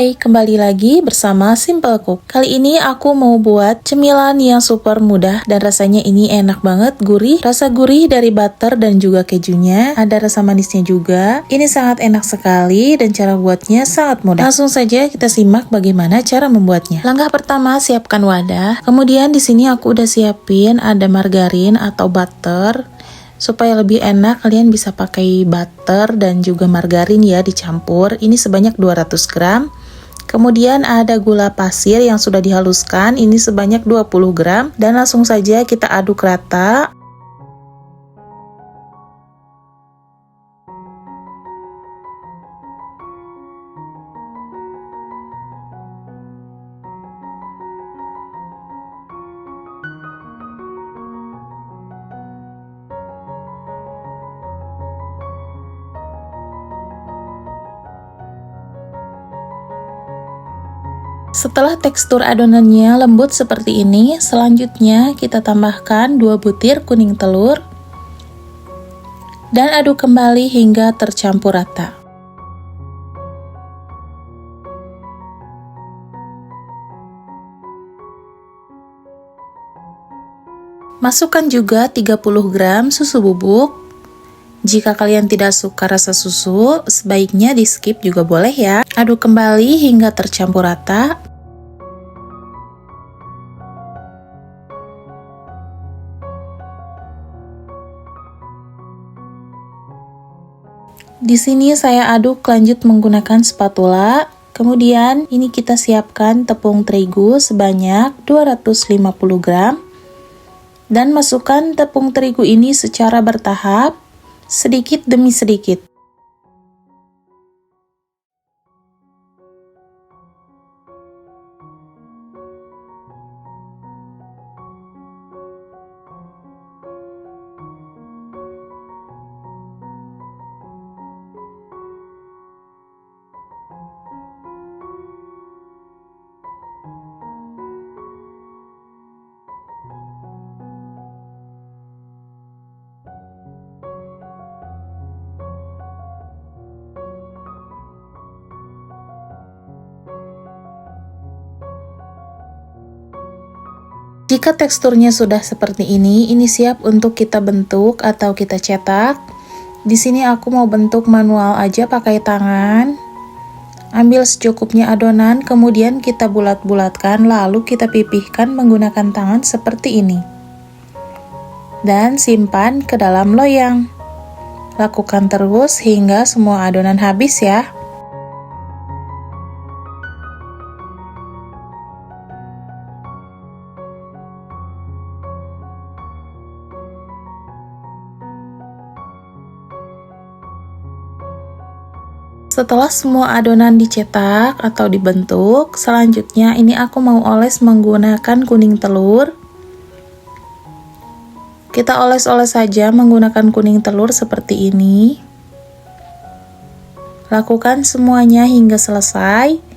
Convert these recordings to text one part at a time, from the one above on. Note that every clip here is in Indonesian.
Hai, kembali lagi bersama Simple Cook. Kali ini aku mau buat cemilan yang super mudah dan rasanya ini enak banget, gurih. Rasa gurih dari butter dan juga kejunya, ada rasa manisnya juga. Ini sangat enak sekali dan cara buatnya sangat mudah. Langsung saja kita simak bagaimana cara membuatnya. Langkah pertama, siapkan wadah. Kemudian di sini aku udah siapin ada margarin atau butter. Supaya lebih enak, kalian bisa pakai butter dan juga margarin ya dicampur. Ini sebanyak 200 gram. Kemudian ada gula pasir yang sudah dihaluskan, ini sebanyak 20 gram. Dan langsung saja kita aduk rata. Setelah tekstur adonannya lembut seperti ini, selanjutnya kita tambahkan 2 butir kuning telur dan aduk kembali hingga tercampur rata. Masukkan juga 30 gram susu bubuk. Jika kalian tidak suka rasa susu, sebaiknya di skip juga boleh ya. Aduk kembali hingga tercampur rata. Di sini saya aduk lanjut menggunakan spatula. Kemudian ini kita siapkan tepung terigu sebanyak 250 gram. Dan masukkan tepung terigu ini secara bertahap, sedikit demi sedikit. Jika teksturnya sudah seperti ini siap untuk kita bentuk atau kita cetak. Di sini aku mau bentuk manual aja pakai tangan. Ambil secukupnya adonan, kemudian kita bulat-bulatkan, lalu kita pipihkan menggunakan tangan seperti ini. Dan simpan ke dalam loyang. Lakukan terus hingga semua adonan habis ya. Setelah semua adonan dicetak atau dibentuk, selanjutnya ini aku mau oles menggunakan kuning telur. Kita oles-oles saja menggunakan kuning telur seperti ini. Lakukan semuanya hingga selesai.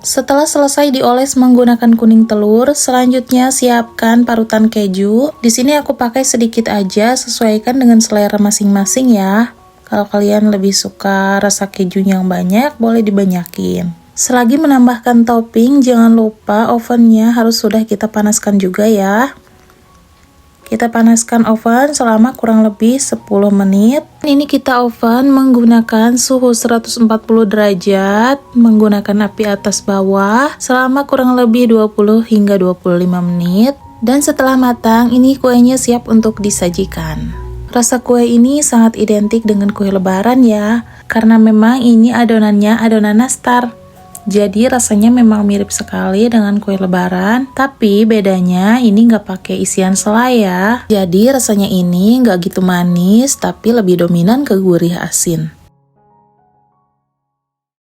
Setelah selesai dioles menggunakan kuning telur, selanjutnya siapkan parutan keju. Di sini aku pakai sedikit aja, sesuaikan dengan selera masing-masing ya. Kalau kalian lebih suka rasa kejunya yang banyak, boleh dibanyakin. Selagi menambahkan topping, jangan lupa ovennya harus sudah kita panaskan juga ya. Kita panaskan oven selama kurang lebih 10 menit. Ini kita oven menggunakan suhu 140 derajat, menggunakan api atas bawah selama kurang lebih 20 hingga 25 menit. Dan setelah matang, ini kuenya siap untuk disajikan. Rasa kue ini sangat identik dengan kue lebaran ya, karena memang ini adonannya adonan nastar. Jadi rasanya memang mirip sekali dengan kue lebaran, tapi bedanya ini nggak pakai isian selai ya. Jadi rasanya ini nggak gitu manis, tapi lebih dominan ke gurih asin.